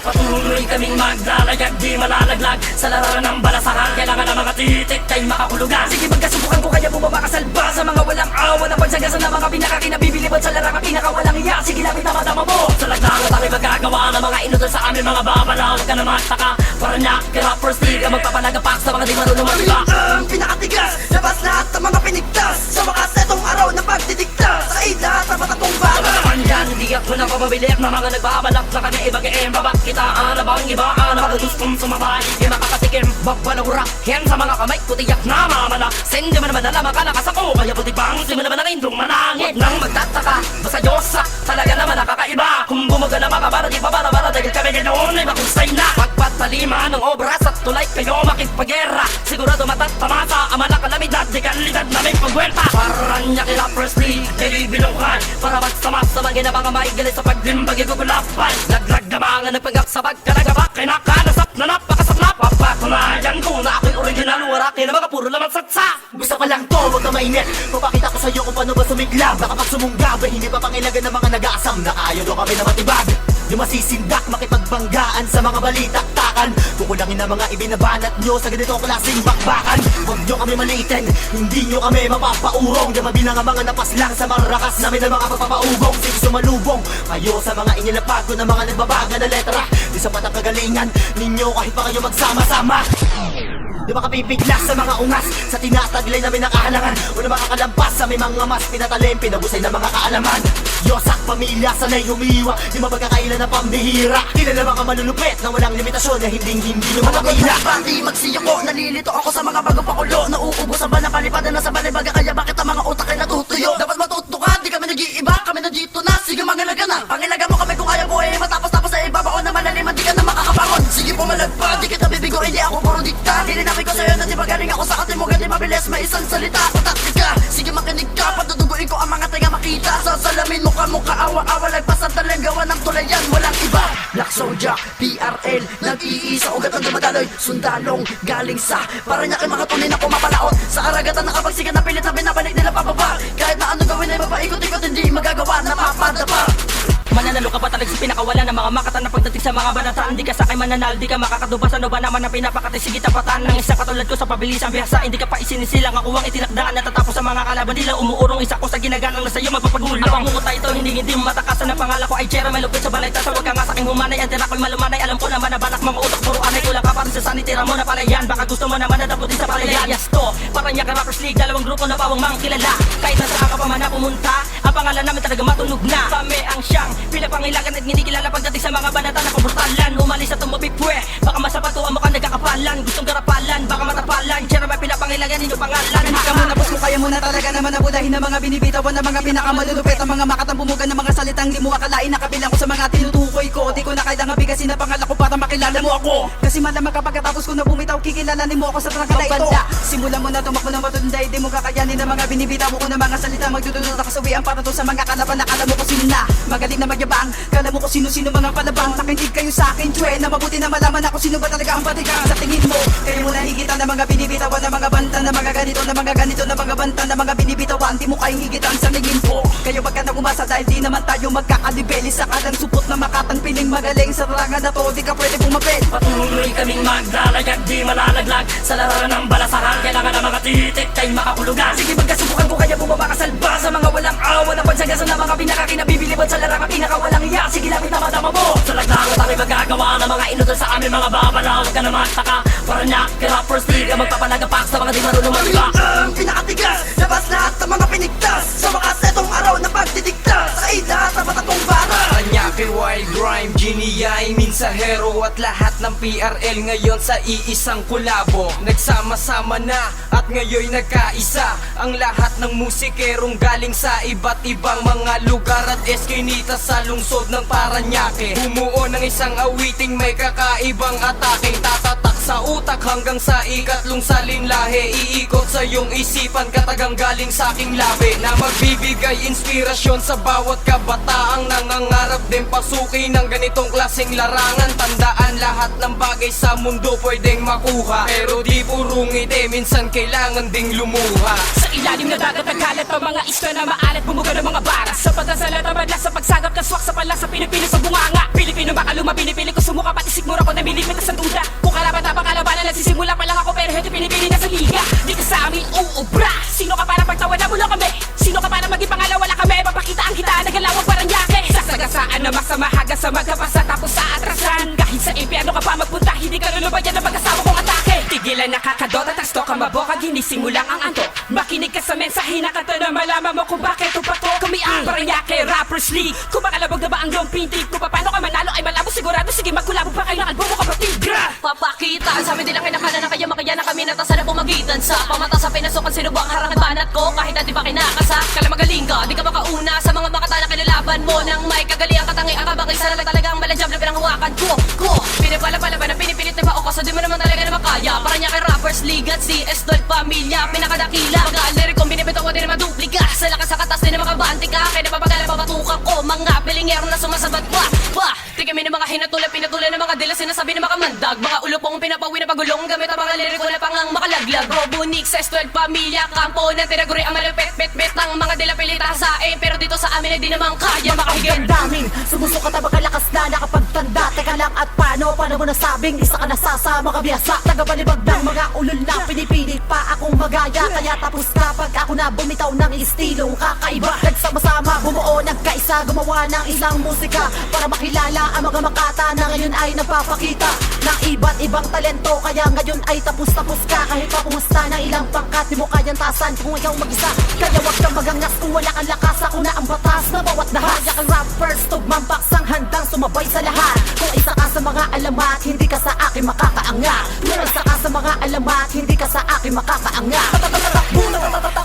Patuloy kaming maglalagag, di malalaglag sa larawan ng balasahan. Kailangan ng mga titik tayo makahulugan. Sige magkasubukan ko kaya bumaba kasalba sa mga walang awa na pagsagasan ng mga pinakakinabibilibad sa larangan pinakawalang iya. Sige lapit na madama mo sa lagdangan tayo magagawa ng mga inutol sa amin mga babalaw. Huwag ka na magtaka, para niya rappers di ka magpapalagapak sa mga di marunong mag-iba. Ang pinakatigas, labas lahat ng mga pinigtas. Sa wakas etong araw na pagdidikta sa lahat ng matatong baga. Naman yan, hindi ako na pababilik na mga nagbabalak na kami ibagain. Babak kita, na bang iba, na mga gustong sumabay. Di makakatikim, babalawrahin sa mga kamay ko tiyak na mamala. Sindi mo naman alam ka nakasako, kaya buti bang di mo naman ang indong manangit. Nang magtataka, basta Diyosa, talaga naman nakakaiba. Kung bumuga na makabara, di pa bara dahil kami ganoon ay makusay na. Pagpatalima ng obras at tulay kayo makipagera. Sigurado matatamasa, ang mga kalamidad, di kalidad na may pagwenta. Parang niya kila Presley, nilibilungkan. Para magsamas sa mga mga maigali sa paglimbag igugulapay. Laglag na mga nagpagap sa pagkalagabak. Kinakanasap na napakasaplap. Papatunayan ko na ako'y original. Warakin na mga puro laman satsa. Gusto pa lang to, huwag ka mainit. Papakita ko sa'yo kung paano ba sumiglab. Baka pag sumunggab ay hindi pa pangilagan ng mga nag-aasam. Nakayo daw kami na matibag. Yung masisindak, makipagbanggaan sa mga balitaktakan. Kukulangin na mga ibinabanat nyo sa ganitong klaseng bakbakan. Huwag nyo kami maliitin, hindi nyo kami mapapaurong. Di mabilang ang mga napaslang sa marakas namin ng mga pagpapaugong. Sige sumalubong kayo sa mga inilapag ko ng mga nagbabaga na letra. Di sapat ang kagalingan ninyo kahit pa kayo magsama-sama. Di makapipiglas sa mga ungas sa tinataglay namin ng kahalangan. O na makakalampas sa may mga mas pinatalim, pinabusay ng mga kaalaman. Yosak pamilya sanay humiwa, di mapagkakailan na pambihira. Kilala mga malulupit na walang limitasyon na hindi nyo makapila. Bandi magsiyako, nalilito ako sa mga bagong pakulo. Nauubusan ba na palipadan na sa balibaga, kaya bakit ang mga utak ay natutuyo? Dapat matuto ka, di kami nag-iiba, kami na dito na. Sige mangilaga na, pangilaga mo kami kung kaya mo eh. Matapos sa ibabaon na malalim, di ka na makakapangon. Sige pumalagpa, di kita bibigo, hindi ako puro dikta. Linawin ko sa'yo na di ba galing ako sa atin mo, gandi mabilis, may isang salita. Taktika, sige makinig ka, patuduguin ko ang mga tenga makita. Sa salamin mo kamukha awa-awa, lagpasan talang gawa ng tulayan, walang iba. Black Soldier, PRL, nag-iisa, ugat ng dumadaloy. Sundalong, galing sa Paranaque, mga tunay na pumapalaot. Sa karagatan nakapagsikat na pilit na binabalik nila pababa. Kahit na ano gawin ay mapaikot-ikot, hindi magagawa, napapadapa. Mananalo ka pa talaga sa pinakawala ng mga makatan na pagdating sa mga banataan. Di ka sa akin mananalo, di ka makakatubas. Ano ba naman ang pinapakati? Sige tapatan ng isa katulad ko sa pabilisang bihasa. Hindi ka pa isinisilang ako ang itinakdaan. Natatapos sa mga kalaban nila, umuurong isa ko sa ginagalang na sa'yo magpapagulong. Ang pangunguta ito, hindi matakasan. Ang pangalan ko ay Chera, may lupit sa balay. Tasa huwag ka nga sa aking humanay, ang tira ko'y malumanay. Alam ko naman na balak mga utak, puro anay. Kulang ka pa rin sa sanitira mo na palayan. Baka gusto mo naman na daputin sa palayan. Yes to, Paranaque Rappers League, dalawang grupo na pawang mga kilala. Kahit nasa ka pa man na pumunta, ang pangalan namin talaga matunog na. Kami ang siyang pinapangilagan at hindi kilala pagdating sa mga banata na kabrutalan. Umalis at tumabipwe, baka masapatuan mo ka nagkakapalan. Gustong garapalan, baka matapalan. Chera may pinapangilagan ninyo pangalan. Hindi ka muna boss mo, kaya muna talaga naman nabudahin ng mga binibitawan ng mga pinakamalulupit. Ang mga makatambumugan ng mga salitang di mo akalain na kabilang ko sa mga tinutukoy ko. Di ko na kailangan bigasin na pangalan ko para makilala mo ako. Kasi malamang kapagkatapos ko na bumitaw, kikilalanin mo ako sa trangkada ito. Simulan mo na tumakbo ng matunday, di mo kakayanin ng mga binibitaw ko ng mga salita. Magdudulot ako sa wiang para to sa mga kalaban na kala mo ko sino na. Magaling na magyabang, kala mo ko sino-sino mga palabang. Nakinig kayo sa akin, chwe, na mabuti na malaman ako sino ba talaga ang patigang. Sa tingin mo, kayo mo nahigitan ng mga binibitawan ng mga banta na mga ganito na mga ganito na mga banta na mga binibitawan. Di mo kayong higitan sa lingin ko. Kayo wag ka na umasa dahil di naman tayo magkakadibeli. Sa kadang supot na makatang piling magaling sa rangan na to, di ka pwede bumapit. Patuloy kaming maglalagag, di malalaglag sa larawan ng balasahan. Kailangan ng mga titik tayo makahulugan. Sige magkasubukan ko kaya bumaba kasalba sa mga walang awa na pagsagasan ng mga pinakakinabibilibad sa larangan pinakawalang iya. Sige lapit na madama mo sa lagdangan tayo magagawa ng mga inutol sa amin mga babalaw. Huwag ka na magtaka, Paranaque Rappers League ang magpapalagapak sa mga di marunong mag-iba. Ang pinakatigas, labas lahat ng mga pinigtas. Sa wakas etong araw na pagdidikta sa lahat ng matatong baga. Paranaque, Wild Rhyme, Giniay, Minsahero at lahat ng PRL ngayon sa iisang kolabo. Nagsama-sama na at ngayon nagkaisa ang lahat ng musikerong galing sa iba't ibang mga lugar at eskinita sa lungsod ng Paranaque. Bumuo ng isang awiting may kakaibang ataking tatatak sa utak hanggang sa ikatlong salinlahe. Iikot sa iyong isipan katagang galing sa aking labi na magbibigay inspirasyon sa bawat kabataang nangangarap din pasukin ng ganitong klaseng larangan. Tandaan lahat ng bagay sa mundo pwedeng makuha, pero di puro ngiti, minsan kailangan ding lumuha. Sa ilalim na dagat nagkalat ang mga isla na maalat, bumuga ng mga baras. Sa pagkasalat ang madlas sa pagsagap ng swak sa palas sa pinipili sa bunganga. Pilipino makaluma, pinipili ko sumuka na masama hanggang sa magkapasa tapos sa atrasan. Kahit sa impyerno ka pa magpunta, hindi ka lulubayan ng mag-asawa kong atake. Tigilan nakakadota, taksto ka mabokag, ginising mo lang ang anto. Makinig ka sa mensahe na kanta na malaman mo kung bakit tupato. Kumiang Paranaque Rappers League. Kung makalabog na ba ang iyong pintig, kung paano ka manalo ay malabo sigurado. Sige magkulabo pa kayo ng albumo kapatid. Papakita sa amin nilang kinakala na kaya makaya na kami natasa na pumagitan sa pamata sa pinasukan sino ba ang harangan banat ko kahit na di ba kinakasa kala magaling ka di ka makauna sa mga makata na kinalaban mo nang may kagaliang katangi ang kabakay sana lang talagang malanjam na pinanghawakan ko pinipala-pala ba na pinipilit na mauka so di mo naman talaga na makaya para niya kay Rappers League at CS Dol Pamilya pinakadakila pag-aaleri kong binibitaw ko din na maduplika sa lakas sa katas din na makabanti ka kaya napapagalang papatukan ko mga pilingero na sumasabat pa tigami ng mga hinatulan pinatulan ng mga dila sinasabi na makamandag mga ulo pong pinapawi na pagulong gamit ang mga liriko na pangang makalaglag Robunik sa 12 pamilya kampo na tinaguri ang malapit-bet-bet ng mga dila pilita sa pero dito sa amin ay di naman kaya makahigil daming sumusukat ang makalakas na nakapagtanda. Teka lang at paano mo nasabing isa ka nasasama kabiyasa tagabalibag ng mga ulol na pinipilit pa akong magaya kaya tapos kapag ako na bumitaw ng istilong kakaiba nagsama-sama bumuo ng kaisa gumawa ng isang musika para makilala ang mga makata na ngayon ay napapakita ng iba't ibang talento kaya ngayon ay tapos-tapos ka kahit pa kumusta ng ilang pangkat di mo kayang tasan kung ikaw mag-isa kaya wag kang magangas kung wala kang lakas ako na ang batas na bawat nahaya kang rappers tugmambaks handang sumabay sa lahat kung isa ka sa mga alamat hindi ka sa akin makakaanga kung isa ka sa mga alamat hindi ka sa akin makakaanga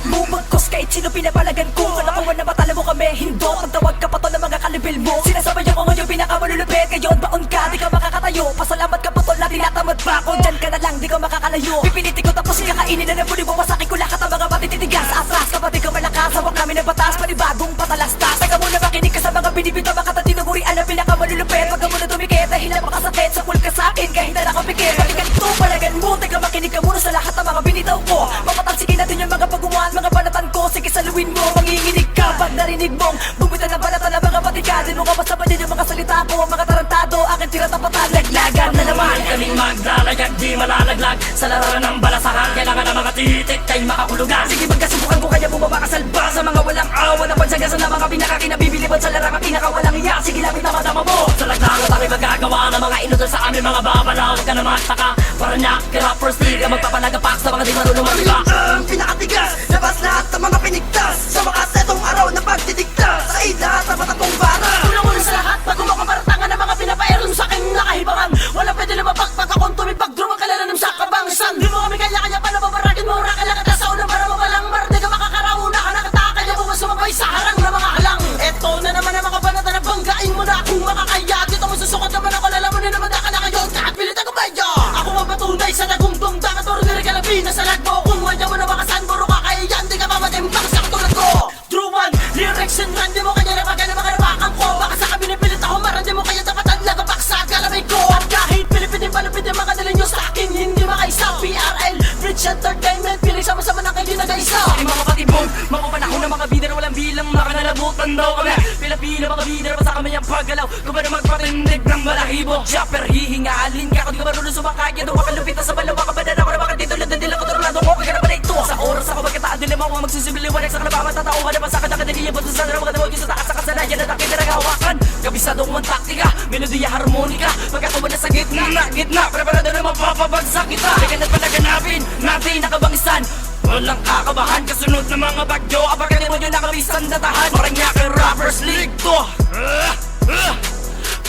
Takbo magkos kahit sino pinapalagan ko kalakuan na batala mo kami hindo ang tawag ka pa to ng mga kalibil mo sinasabayan ko ngayon pinakamalulupit ngayon baon ka di ka makakatayo pasalamat ka pa to lahat tinatamad pa ako dyan ka na lang di ka makakalayo pipilitin ko tapos kakainin na muli bumasakin ko lahat ang mga matititigas atras kapatid ko malakas hawak kami ng batas panibagong patalastas teka muna makinig ka sa mga binibita makata tinugurian ang pinakamalulupit wag ka muna tumikit dahil napakasakit sa ka sa akin kahit na nakapikit balikan ito palagan mo teka makinig ka muna sa lahat ng mga binitaw ko mapatalsikin natin yung mga paguan mga banatan ko sige saluin mo manginginig ka pag narinig mong bumita na banatan ng mga patikadin mo kapasama din yung mga salita ko mga tarantado akin tira tapatan naglagan na naman Kaming maglalagag di malalaglag sa larangan ng balasahan kailangan ng mga titik kay makakulugan sige magkasubukan ko kaya bumaba ka salba sa mga walang awa na pansagasan ng mga pinakakinabibiliban sa larangan pinakawalang iya sige lapit na madama mo sa lagdangan tayo magagawa ng mga inutol sa amin mga babalaw huwag ka na magtaka Paranaque Rappers League ang magpapalagapak sa mga di marunong mabiba ang pinakatigas labas lahat ng mga pinigtas sa mga setong araw na pagtitigtas sa lahat ng matatong bara Una-una sa lahat pag kumakamartangan ng mga pinapairong sa aking nakahibangan wala pwede na mapagpag akong tumipag drum ang kalalanim sa kabangisan di mo kami kanya-kanya pa nababaragin mo rakala ka sa unang para mabalang marde ka makakarauna ka nakataka niya bumas sumabay sa harang na mga halang eto na naman ang mga banata na banggain mo na akong makakaya dito mo susukat naman ako lalaman na naman ka na kayo kahit pilit ako baya ako mapatunay sa nagungtong dakat o rin kalabi na sa lagbo kung wala mo na makasan buro ka kaya yan di ka mamatimbang sa katulad ko True one, lyrics and run di mo kanya na maganabakan ko baka sa kami pilit ako marandi mo kaya tapatan lagapak sa galamay ko at kahit pilipitin palupitin mga dali nyo sa akin hindi makaisa PRL, Bridge Entertainment piling sama-sama na kayo di nag-aisa Ay mga patibong, mga panahon ng mga bidar walang bilang makanalabutan daw kami Pila-pila mga bidar pa sa kami ang paggalaw kung ba na magpatindig ng balahibo Chopper hihingalin ka kung di ka marunong sumakay kaya doon makalupitan sa balaw makabanan ako na baka dito lang din ako tornado ko kaya na ba na ito sa oras ako magkataan din mo ang magsusibiliwanag sa kalabaman tatauhan na masakit ang kadaliya ba't sa mga daw sa taas sa kasanayan na takit na naghahawakan kabisadong mong taktika melodiya harmonika pagkakawa na sa gitna preparado na mapapabagsak kita Ligan at panaganapin natin nakabangisan walang kakabahan kasunod ng mga bagyo apagkanin mo nyo nakabisan datahan Paranaque Rappers League to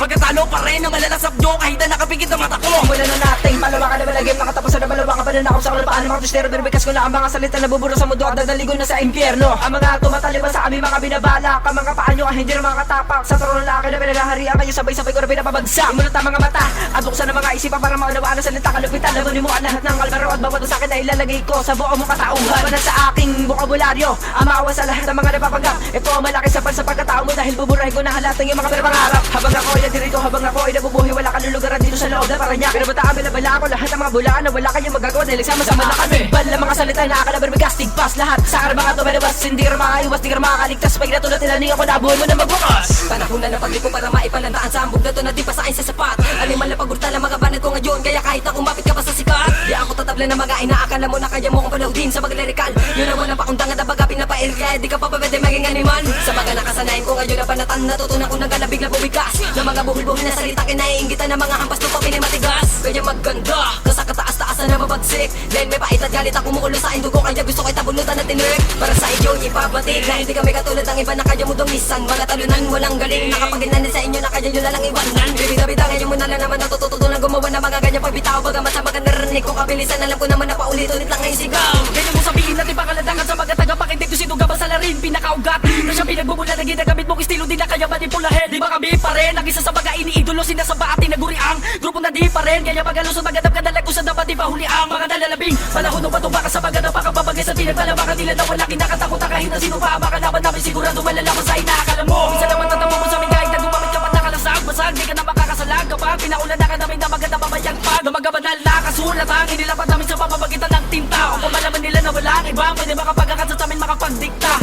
Pagkatalo pa rin ang malalasap nyo kahit na nakapigit ang mata ko Wala na natin, malawakan na malagim Nakatapos na malawakan pa na nakap sa kalapaan ng mga tustero Binubikas ko na ang mga salita na buburo sa mundo At dadaligo na sa impyerno Ang mga tumataliban sa aming mga binabala Ang mga paan nyo ay hindi na mga katapak Sa trono laki na pinagaharian kayo sabay-sabay ko na pinapabagsak Imunot ang mga mata at buksan ang mga isipan Para maunawaan ang salita kalupitan Lamunin mo ang lahat ng kalmaro At bawat sa akin ay ilalagay ko sa buo mong katauhan Para sa aking bukabularyo Ang maawa sa lahat ng mga napapanggap Ito ang malaki sa pagkatao mo Dahil buburahin ko na halatang yung mga pinapangarap Habang ako yan pwede rito habang ako ay nabubuhay. Wala kalulugaran dito sa loob na Parañaque. Pero bataan bala ako lahat ng mga bulaan na wala kayong magagawa dahil sama-sama na kami. Bala mga salita na akala berbigas, tigpas lahat. Sa karabang ato malabas, hindi ka makaiwas, di ka makakaligtas. Pag natulad nila niya ako nabuhay mo na magbukas. Panahon na napaglipo para maipalantaan sa ambog na to na di pa sa akin sa sapat. Aliman na pagurta lang mga banat ko ngayon, kaya kahit ako mapit ka pa sa sikat. Di ako tatabla na mga inaakala mo na kaya mo kong palaudin sa maglerikal. Yun naman ang pakundangan na bagapin na pair kaya di ka pa pwede maging animal. Sa mga nakasanayan ko ngayon na panatan, natutunan ko na galabig na bumigas. Na mga buhil-buhil na salita kinaiingitan ng mga hampas to matigas. Kaya maganda, kasa kataas-taasan na mabagsik. Dahil may pait at galit ako mukulo sa indugo, kaya gusto ko'y tabunutan at tinig. Para sa inyo ipabatid na hindi kami katulad ng iba na kaya mo dumisan. Mga talunan, walang galing, nakapaginan sa inyo na kaya nyo nalang iwanan. Bibida-bida ngayon mo na lang naman natututunan gumawa ng mga ganyan pagbitaw. Bagamat sa mga narinig ko kabilisan, alam ko naman na paulit-ulit lang ang sigaw. Ganyan mo sabihin natin pakaladangan sa mga tagapakinig ko sinuga ba sa larin, pinakaugat. Na siya pinagbubula na ginagamit mong estilo, di na kaya manipulahin. Di ba kami pa rin, ang isa sa mga iniidolo, sinasamba at tinaguri ang grupo na di pa rin. Kaya pagalusot magadap ka dalag kung saan dapat di pahuli ang mga nalalabing. Panahon ng bato baka sa mga napakababagay sa pinagbalabakan nila na wala kinakatakot kahit na sino pa ang makalaban namin sigurado malalaman sa inaakala mo. Minsan naman tatamo mo sa amin kahit na gumamit ka pa nakalasag. Basag, di ka na makakasalag kapag pinaulan na ka namin na maganda mamayang pag. Na magabanal na kasulat ang inilapat namin sa pamamagitan ng tinta. Kung malaman nila na wala ang ibang pwede makapagkakat sa amin makapagdikta.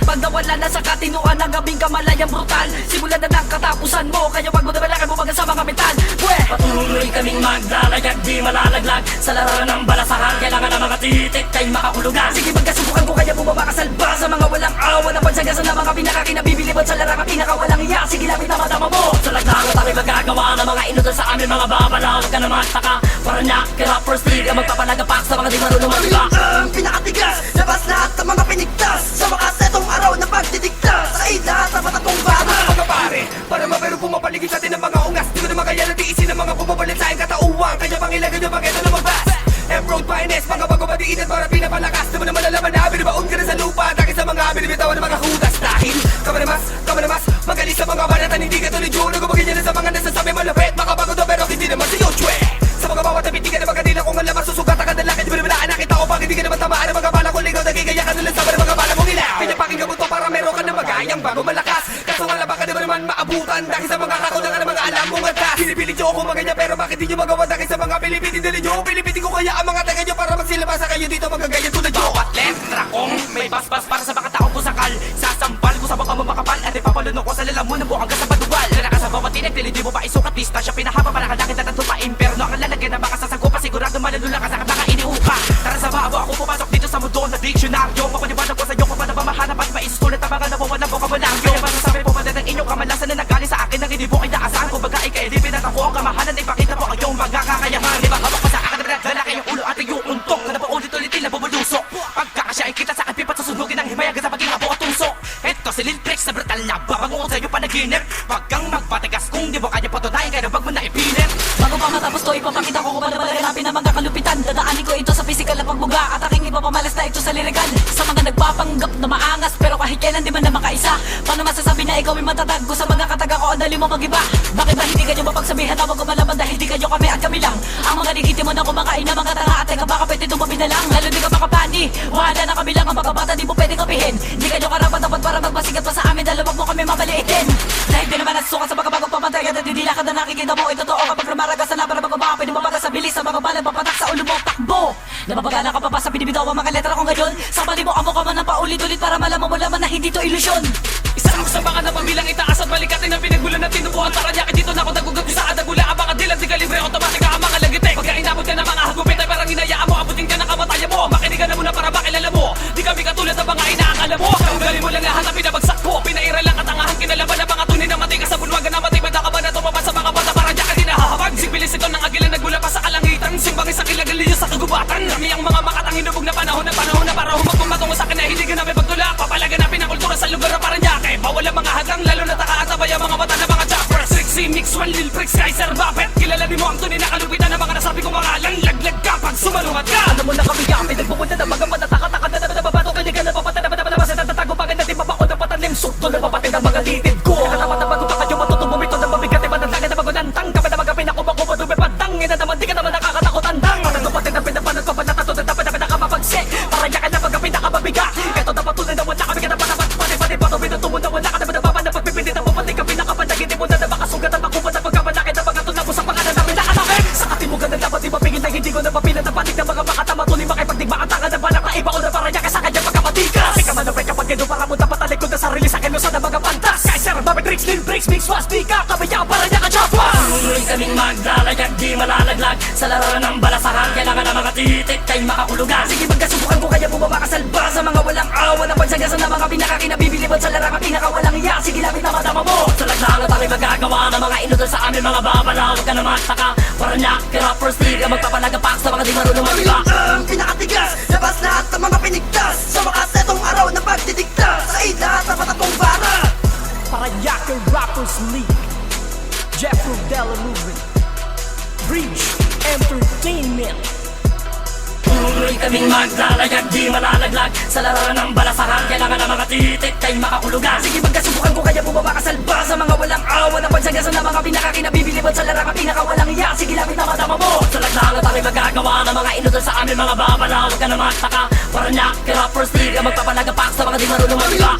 Pag nawala na sa katinuan ng gabing kamalayang brutal, simulan na ng katapusan mo. Kaya wag mo na malakan bumaga sa mga metal. Patuloy kaming maglalagag, di malalaglag sa laro ng balasahan. Kailangan ng mga titik tayo makahulugan. Sige magkasubukan ko kaya bumaba ka salba sa mga walang awa na pansagasan ng mga pinakakinabibilibot sa larangan pinakawalang iya. Sige lapit na matama mo. Sa lagdangot kami magagawa ng mga inutan sa amin mga babala. Huwag ka na magtaka, Parañaque rapper street ka magpapalagapak sa mga di marunong magbak. Ang pinakatigas, labas lahat ng mga pinigtas. Sa wakas etong araw na pagtitigtas. Sa lahat na matatong bago. Mga pare, para mapero pumapaligid sa atin ng mga ungas. Di ko na makaya na tiisin ng mga pumapalit sa aking katauwang. Kaya pangilagan nyo pag ito lumabas. M-Road Finest, mga bago badiin at para pinapalakas. Di mo naman nalaman na binibaon ka na sa lupa. Dahil sa mga binibitawan ng mga hudas. Dahil kamanamas, magaling sa mga banatan. Hindi ka tuloy June, nagumagin niya na sa mga nasasabi malapit. Makabago to pero hindi naman si Yochwe. Sa mga bawat nabitigan ng mga dila kung alam susugat ang kadalakan. Di mo naman nakita ko pag hindi ka naman tamaan ng mga bala kung ligaw. Nagigaya ka nulan sa mga bala mong ilaw. Pinapakinggan mo to para meron ka na magayang bago malakas. Kaso nga baka di mo naman maabutan. Dahil sa mga kakulangan ng mga alam mong atas. Pinipilit nyo ako maganya pero bakit di nyo magawa? Dahil sa mga pilipitin din nyo. Pilipitin ko kaya ang mga taga nyo para magsilabasa kayo dito magagayan tulad nyo. Bawat letra kong may basbas para sa mga taong kusakal. Sasampal ko sa baka mamakapal at ipapalunok ko sa lalamunan ng buhang sa paduwal. Kaya sa bawat tinig, di mo ba isukat distansya pinahaba para kalakit na tanto pa imperno. Ang lalagyan na baka sasagupa sigurado malalula ka sa baka iniupa. Tara sa babo ako pumasok dito sa mundo na diksyonaryo. Papaniwanag ko sa iyo kung paano ba mahanap at maisusulit ang mga nawawalan ko kamanangyo. Kaya masasabi po pa ng inyong kamalasan na nagaling sa akin nang hindi mo ay naasahan. Kung baga ay kailipin at ako ang kamahalan ay ipakita mo ang iyong mga kakayahan. Di ba hawak pa sa akin na lalaki yung ulo at yung untok na napaulit-ulitin na bumulusok. Pagkakasyain kita sa akin pipat susunugin ang himayagan sa pagkingabo at tusok. Ito si Lil Trix na brutal na babangungo sa iyo panaginip. Wag kang magpatigas kung di mo kaya patunayan kaya wag mo na ipinit. Bago pa matapos to, ipapakita ko kung paano malaganapin ang mga kalupitan. Dadaanin ko ito sa physical na pagbuga at aking ipapamalas na ito sa lirikan. Sa mga nagpapanggap na maangas pero kahit kailan di man na makaisa. Paano masasabi na ikaw ay matatag ko sa mga kataga ko ang dali mo mag-iba? Bakit ba hindi kayo mapagsabihan na wag kumalaban dahil di kayo kami at kami lang? Ang mga legitimo na kumakain na mga tanga at teka baka pwede tumabi na lang. Lalo di ka makapani, wala na kami lang ang mga bata di mo pwede kapihin. Di kayo karapat dapat para magpasigat pa sa amin dahil wag mo kami mabaliitin. Dahil di naman nasusukan sa mga bagong pamantay at hindi lakad na nakikita mo ito totoo kapag rumaragas na para magbabaha pwede mabagas sa bilis sa mga balang papatak sa ulo mo takbo. Napapagana ka pa pa sa binibitaw ang mga letra ko ngayon. Sabali mo amo ka man ng paulit-ulit para malaman mo laman na hindi to ilusyon. Isang sa mga napamilang itaas at balikatin ang pinagbulan na tinubuhan Parañaque dito na ako nagugat sa adagula ang mga dilag di kalibre automatic ang mga lagitik. Pagka inabot ka ng mga hagupit ay parang hinayaan mo abutin ka ng kamatayan mo. Makinigan na muna para makilala mo. Di kami katulad ng mga inaakala mo. Tanggalin mo lang lahat ang pinabagsak ko. Pinaira lang katangahan kinalaban ng mga tunay na matigas sa bulwagan na matibad na kaban na tumabas sa mga bata Parañaque dinahahabag. Sigbilis ito ng agilan nagmula pa sa kalangitan. Simbangin sa kilagaliyo sa kagubatan. Kami ang mga makatang hinubog na panahon na para humagpumatungo sa akin na hindi ka namin pagtulak. Papalaganapin ang kultura sa lugar ng Parañaque. Bawal ang mga hadang lalo na taka-atabay ang mga mata ng mga choppers. Trixie, Mix, One, Lil Prix, Kaiser, Buffett. Kilala ni mo ang tunay na kalupitan ng mga nasabi kong pangalan. Laglag ka pag sumalungat ka. Ano mo na kami yapi, nagpupunta na mga matataka-taka na nababato. Kanya ka na papatay na matabasa na tatago pagod na di mapako ng patalim. Sukto na papatay ng mga litid ko. Nakatapat na bago pa kayo matutong bumito ng mabigat. Imanatangin na bago nantang. Kapit na magkapin ako bako madumi patang. Ina naman di ka naman nakakatakot andang. Matutupatid na pinapanan ko pa natatutod na pinakamakapagsi. Parañaque na magkapin na kababigak. Ito na patuloy na wala kami ka na panapat. Pati-pati pato binutumon na wala ka naman nababan na pagpipindit ang pupati ka pinakapandag. Hindi mo na makasugat ang makupat. swastika, kabaya para niya ka-chapas. Tuloy kaming maglalayag, di malalaglag sa laro ng balasahan. Kailangan ng mga titik kay makakulugan. Sige magkasubukan ko kaya bumaba kasalba sa mga walang awa ng pagsagasan ng mga pinakakinabibilibot sa larangan pinakawalang iya. Sige lapit na madama mo. Sa laglaan at aming magagawa ng mga inutol sa amin mga babala. Huwag ka na magtaka, para niya rappers di ka magpapalagapak sa mga di marunong mag-iba. Ang pinakatigas, labas lahat ng mga pinigtas sa wakas etong araw na pagdidikta sa lahat ng matatong bara. Paranaque Rappers League, Jeffro Della Movement, Bridge Entertainment. Tuloy kaming maglalayag, di malalaglag sa laro ng balasahan. Kailangan ng mga titik kay makakulugan. Sige magkasubukan ko kaya bumaba kasalba sa mga walang awa ng pagsagasan ng mga pinakakinabibilibot sa larangan pinakawalang iya. Sige lapit na madama mo. Sa laglaan at aming magagawa ng mga inutol sa amin mga babala. Huwag ka na magtaka, para niya rappers di ka magpapalagapak sa mga di marunong mag-iba.